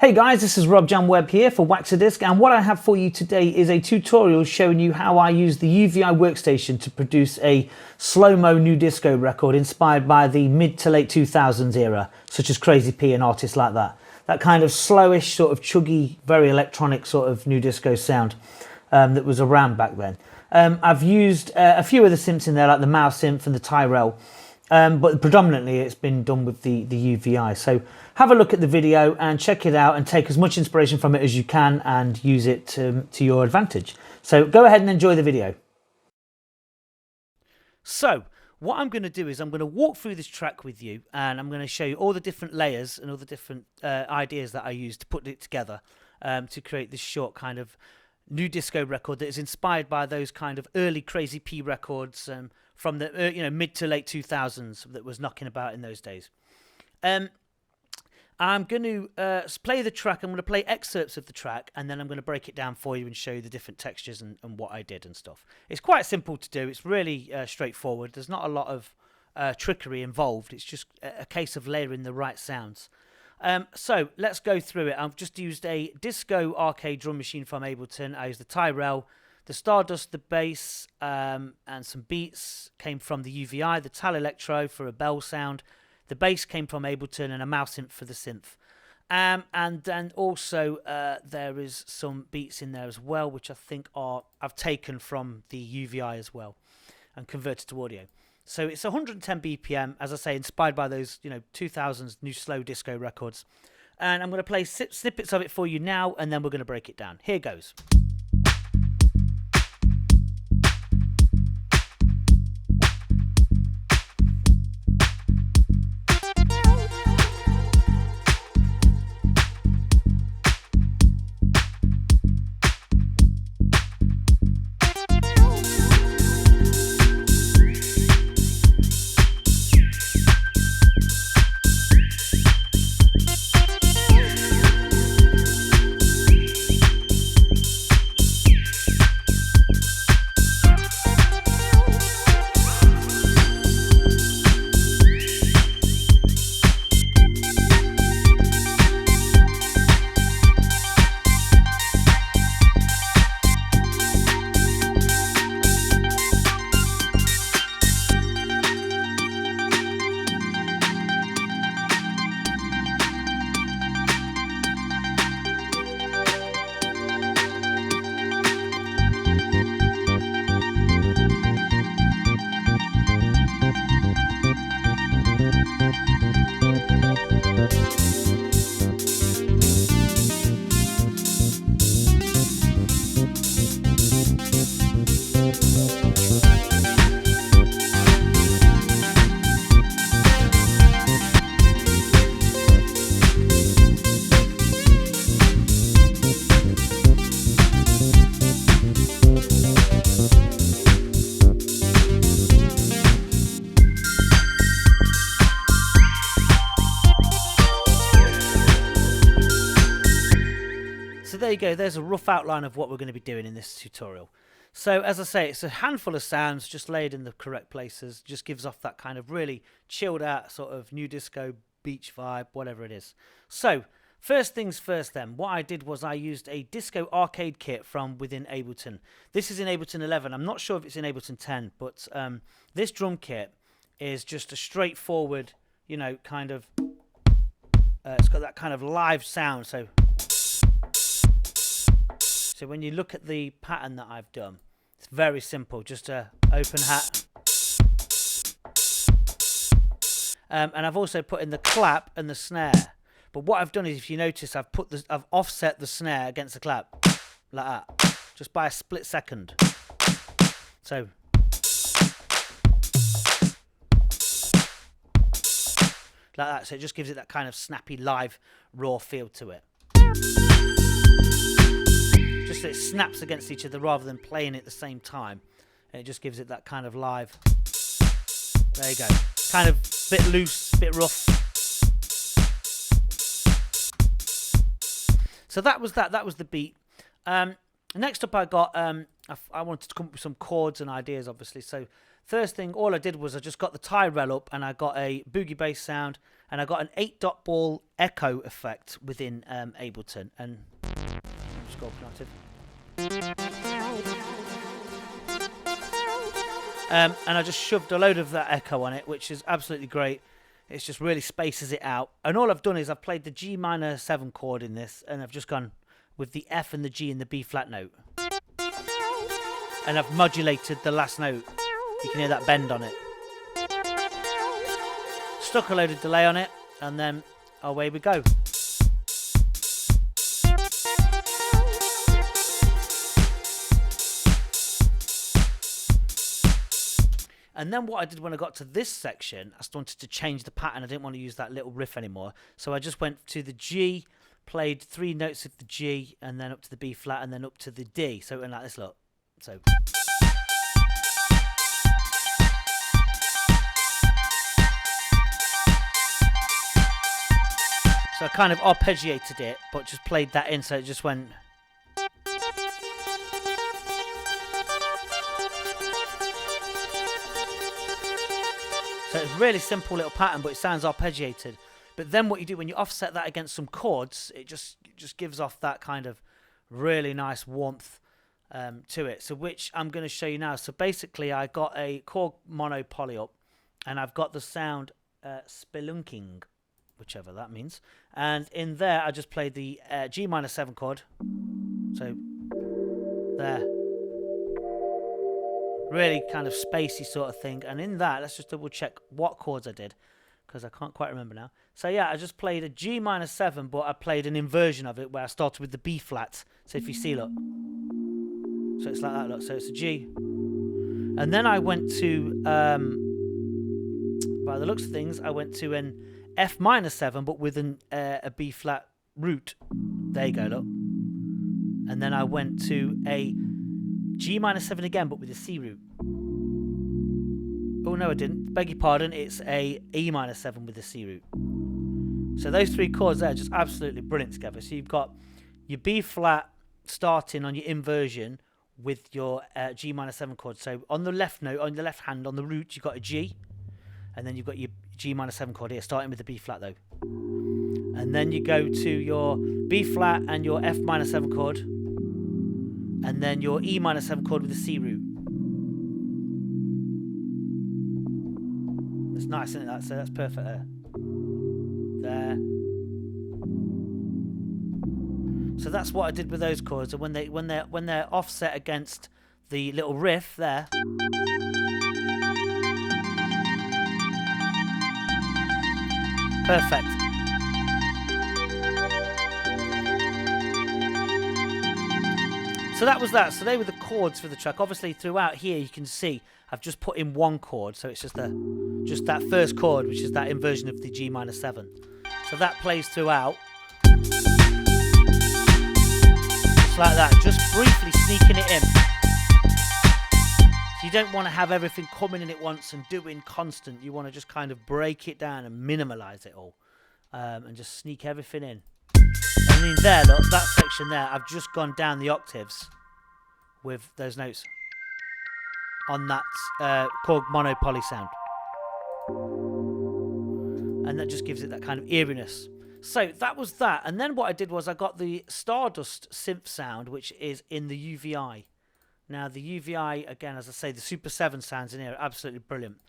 Hey guys, this is Rob Jan Webb here for Waxadisc, and what I have for you today is a tutorial showing you how I use the UVI workstation to produce a slow-mo new disco record inspired by the mid to late 2000s era, such as Crazy P and artists like that. That kind of slowish, sort of chuggy, very electronic sort of new disco sound that was around back then. I've used a few of the synths in there, like the mouse synth and the Tyrell. But predominantly it's been done with the UVI. So have a look at the video and check it out and take as much inspiration from it as you can and use it to your advantage. So go ahead and enjoy the video. So what I'm going to do is I'm going to walk through this track with you, and I'm going to show you all the different layers and all the different ideas that I used to put it together to create this short kind of new disco record that is inspired by those kind of early Crazy P records from the mid to late 2000s that was knocking about in those days. I'm going to play the track. I'm going to play excerpts of the track, and then I'm going to break it down for you and show you the different textures and what I did and stuff. It's quite simple to do. It's really straightforward. There's not a lot of trickery involved. It's just a case of layering the right sounds. So let's go through it. I've just used a disco arcade drum machine from Ableton. I used the Tyrell, the Stardust, the bass, and some beats came from the UVI, the Tal Electro for a bell sound. The bass came from Ableton, and a mouse synth for the synth. And then also there is some beats in there as well, which I think I've taken from the UVI as well and converted to audio. So it's 110 BPM, as I say, inspired by those 2000s new slow disco records. And I'm going to play snippets of it for you now, and then we're going to break it down. Here goes. So there you go, there's a rough outline of what we're going to be doing in this tutorial. So as I say, it's a handful of sounds just laid in the correct places, just gives off that kind of really chilled out sort of new disco beach vibe, whatever it is. So first things first then, what I did was I used a disco arcade kit from within Ableton. This is in Ableton 11, I'm not sure if it's in Ableton 10, but this drum kit is just a straightforward, kind of, it's got that kind of live sound, So when you look at the pattern that I've done, it's very simple, just a open hat. And I've also put in the clap and the snare. But what I've done is, if you notice, I've offset the snare against the clap, like that, just by a split second. So like that, so it just gives it that kind of snappy, live, raw feel to it. Just so it snaps against each other rather than playing it at the same time. And it just gives it that kind of live. There you go. Kind of bit loose, bit rough. So that was that. That was the beat. Next up, I got I wanted to come up with some chords and ideas, obviously. So first thing, all I did was I just got the Tyrell up and I got a boogie bass sound and I got an 8-dot ball echo effect within Ableton. And just go up an octave. And I just shoved a load of that echo on it, which is absolutely great. It just really spaces it out. And all I've done is I've played the G minor 7 chord in this, and I've just gone with the F and the G and the B flat note. And I've modulated the last note. You can hear that bend on it. Stuck a load of delay on it, and then away we go. And then what I did when I got to this section, I wanted to change the pattern. I didn't want to use that little riff anymore. So I just went to the G, played 3 notes of the G, and then up to the B flat, and then up to the D. So it went like this, look. So I kind of arpeggiated it, but just played that in, so it just went. So it's a really simple little pattern, but it sounds arpeggiated. But then what you do when you offset that against some chords, it just gives off that kind of really nice warmth to it. So which I'm going to show you now. So basically I got a Chord mono poly up, and I've got the sound spelunking, whichever that means. And in there I just played the G minor 7 chord. So there. Really kind of spacey sort of thing. And in that, let's just double check what chords I did, because I can't quite remember now. So yeah, I just played a G minor 7, but I played an inversion of it where I started with the B flat. So if you see, look. So it's like that, look. So it's a G. And then I went to, by the looks of things, I went to an F minor 7, but with a B flat root. There you go, look. And then I went to a G minor 7 again, but with a C root. Oh no, I didn't. Beg your pardon. It's a E minor 7 with a C root. So those 3 chords there are just absolutely brilliant together. So you've got your B flat starting on your inversion with your G minor 7 chord. So on the left note, on the left hand, on the root, you've got a G, and then you've got your G minor 7 chord here, starting with the B flat though. And then you go to your B flat and your F minor 7 chord, and then your E minor 7 chord with the C root. It's nice, isn't it? That? So that's perfect there. There. So that's what I did with those chords. And when they're offset against the little riff there. Perfect. So that was that. So they were the chords for the track. Obviously, throughout here, you can see I've just put in 1 chord. So it's just that first chord, which is that inversion of the G minor 7. So that plays throughout. Just like that. Just briefly sneaking it in. So you don't want to have everything coming in at once and doing constant. You want to just kind of break it down and minimalize it all. And just sneak everything in. And in there, look, that section there, I've just gone down the octaves with those notes on that Chord mono poly sound. And that just gives it that kind of eeriness. So that was that. And then what I did was I got the Stardust synth sound, which is in the UVI. Now the UVI, again, as I say, the Super 7 sounds in here are absolutely brilliant.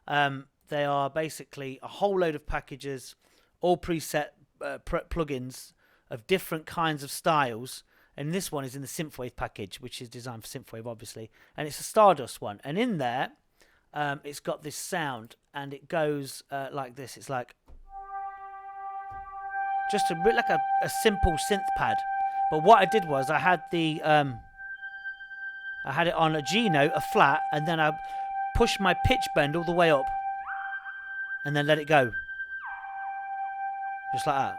They are basically a whole load of packages, all preset plugins of different kinds of styles, and this one is in the Synthwave package, which is designed for Synthwave, obviously, and it's a Stardust one. And in there, it's got this sound, and it goes like this. It's like just like a simple synth pad. But what I did was I had the I had it on a G note, a flat, and then I pushed my pitch bend all the way up, and then let it go, just like that.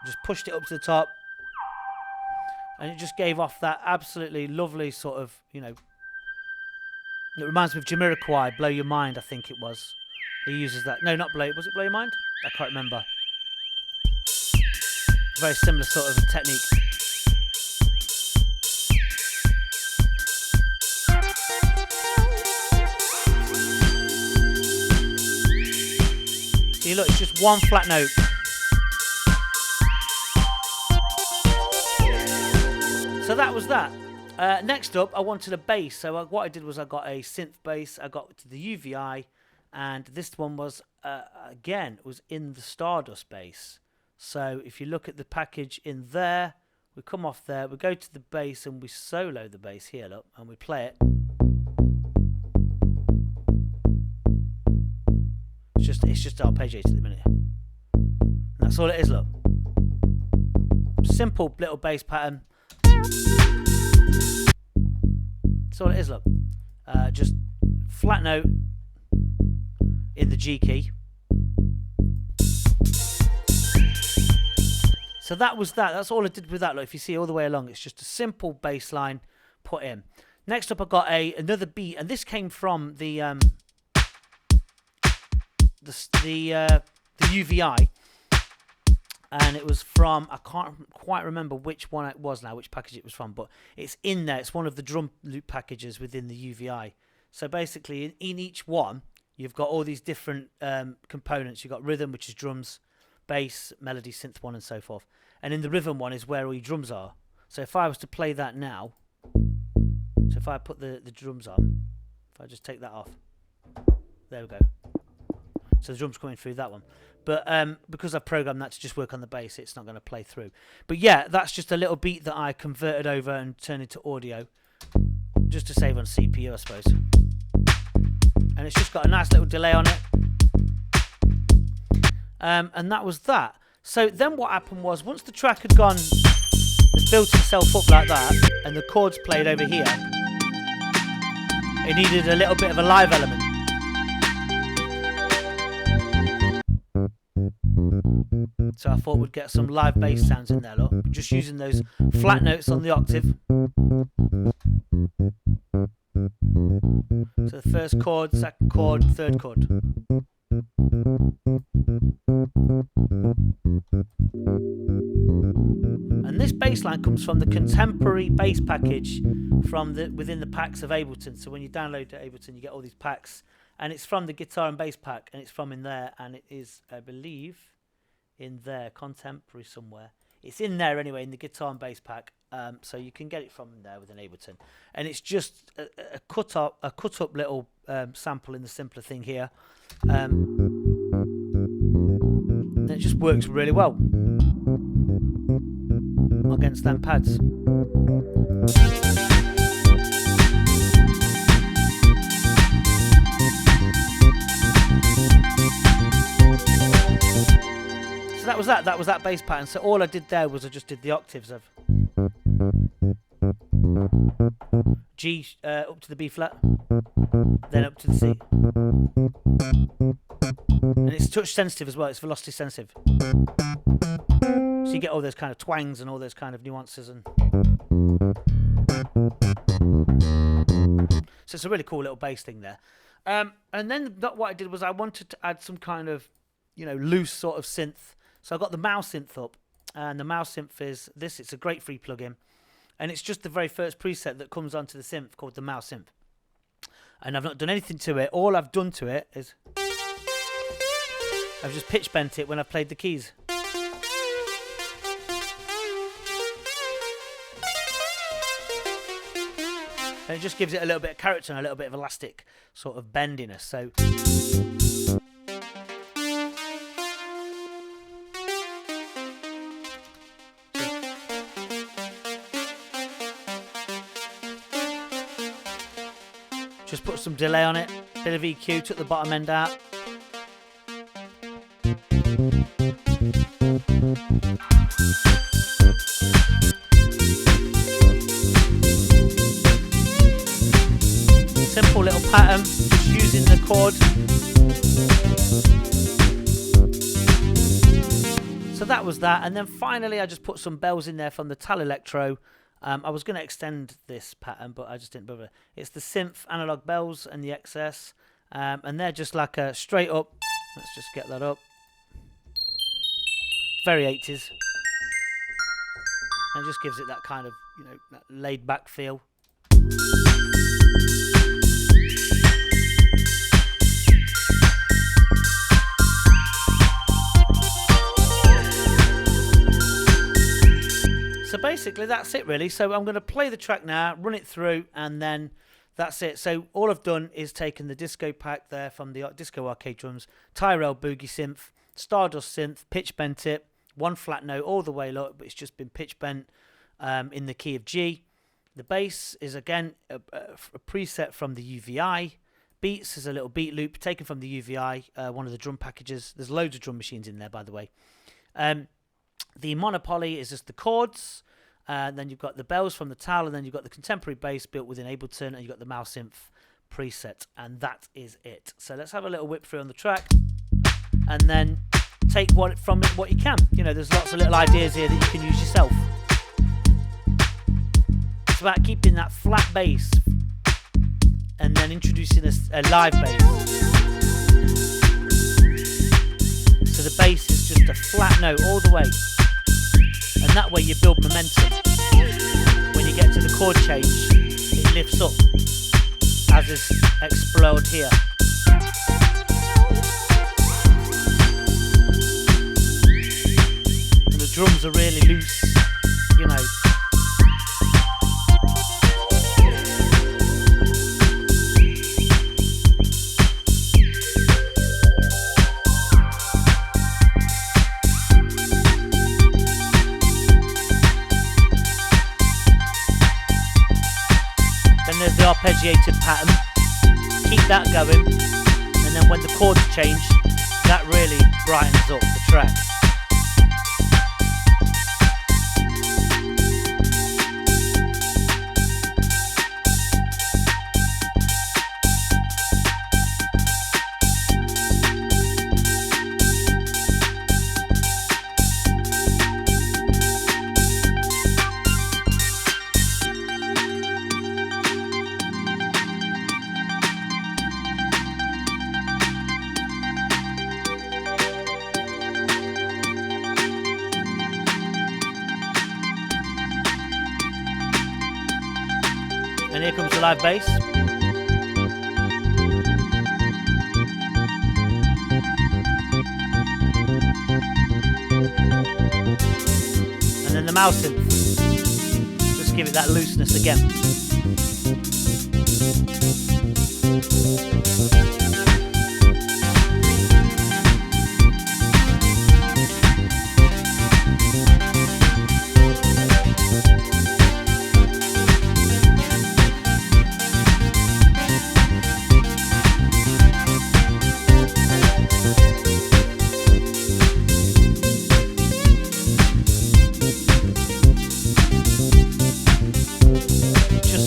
Just pushed it up to the top, and it just gave off that absolutely lovely sort of, you know, it reminds me of Jamiroquai, Blow Your Mind, I think it was. He uses that. No, not Blow. Was it Blow Your Mind? I can't remember. Very similar sort of technique. See, look, it's just one flat note. So that was that. Next up, I wanted a bass. So what I did was I got a synth bass. I got to the UVI, and this one was, again, was in the Stardust bass. So if you look at the package in there, we come off there, we go to the bass, and we solo the bass here, look, and we play it. It's just arpeggiated at the minute. And that's all it is, look. Simple little bass pattern. That's all it is, look. Just flat note in the G key. So that was that. That's all I did with that. Look, if you see all the way along, it's just a simple bass line put in. Next up, I got another beat, and this came from the UVI, and it was from, I can't quite remember which one it was now, which package it was from, but it's in there. It's one of the drum loop packages within the UVI. So basically, in each one, you've got all these different components. You've got rhythm, which is drums, bass, melody, synth 1, and so forth. And in the rhythm one is where all your drums are. So if I was to play that now, so if I put the drums on, if I just take that off, there we go. So the drum's coming through that one. But because I've programmed that to just work on the bass, it's not going to play through. But yeah, that's just a little beat that I converted over and turned into audio, just to save on CPU, I suppose. And it's just got a nice little delay on it. And that was that. So then what happened was, once the track had gone, it built itself up like that, and the chords played over here, it needed a little bit of a live element. So I thought we'd get some live bass sounds in there, look. Just using those flat notes on the octave. So the first chord, second chord, third chord. And this bass line comes from the contemporary bass package from within the packs of Ableton. So when you download to Ableton, you get all these packs, and it's from the guitar and bass pack, and it's from in there, and it is, I believe, in there, contemporary somewhere. It's in there anyway, in the guitar and bass pack. So you can get it from there with an Ableton, and it's just a cut up little sample in the simpler thing here. And it just works really well against them pads. So that was that. That was that bass pattern. So all I did there was I just did the octaves of G up to the B flat, then up to the C. And it's touch sensitive as well, it's velocity sensitive. So you get all those kind of twangs and all those kind of nuances. And so it's a really cool little bass thing there. And then what I did was I wanted to add some kind of, loose sort of synth. So I got the mouse synth up, and the mouse synth is this. It's a great free plugin, and it's just the very first preset that comes onto the synth called the mouse synth. And I've not done anything to it. All I've done to it is I've just pitch bent it when I've played the keys. And it just gives it a little bit of character and a little bit of elastic sort of bendiness. So just put some delay on it, bit of EQ, took the bottom end out. Simple little pattern, just using the chord. So that was that, and then finally I just put some bells in there from the Tal Electro. I was going to extend this pattern, but I just didn't bother. It's the synth analog bells and the XS, and they're just like a straight up. Let's just get that up. Very 80s, and it just gives it that kind of, that laid back feel. So basically that's it really. So I'm going to play the track now, run it through, and then that's it. So all I've done is taken the disco pack there from the Disco Arcade Drums, Tyrell Boogie Synth, Stardust Synth, pitch bent it, one flat note all the way up, but it's just been pitch bent in the key of G. The bass is again a preset from the UVI. Beats is a little beat loop taken from the UVI, one of the drum packages. There's loads of drum machines in there, by the way. The Monopoly is just the chords. Then you've got the bells from the Towel, and then you've got the contemporary bass built within Ableton, and you've got the Mouse Synth preset, and that is it. So let's have a little whip through on the track, and then take from it what you can. You know, there's lots of little ideas here that you can use yourself. It's about keeping that flat bass and then introducing a live bass. So the bass is just a flat note all the way, and that way you build momentum. When you get to the chord change, it lifts up, as is explored here. And the drums are really loose, you know. There's the arpeggiated pattern, keep that going, and then when the chords change, that really brightens up the track. And here comes the live bass. And then the mouse synth. Just give it that looseness again.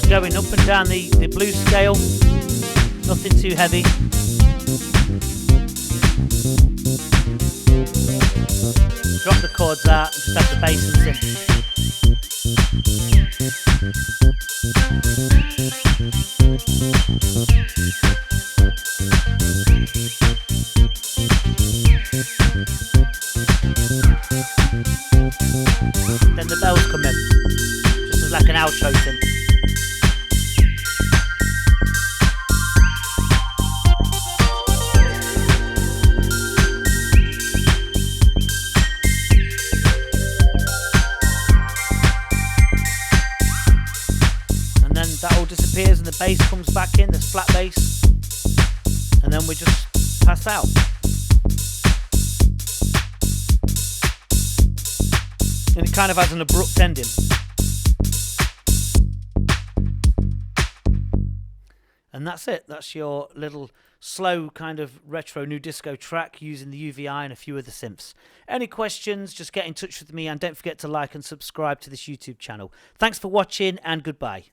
Going up and down the blues scale, nothing too heavy. Drop the chords out and just have the bass and synth. Then the bells come in, just as like an outro synth. That all disappears and the bass comes back in, there's flat bass, and then we just pass out. And it kind of has an abrupt ending. And that's it, that's your little slow kind of retro new disco track using the UVI and a few of the synths. Any questions, just get in touch with me, and don't forget to like and subscribe to this YouTube channel. Thanks for watching, and goodbye.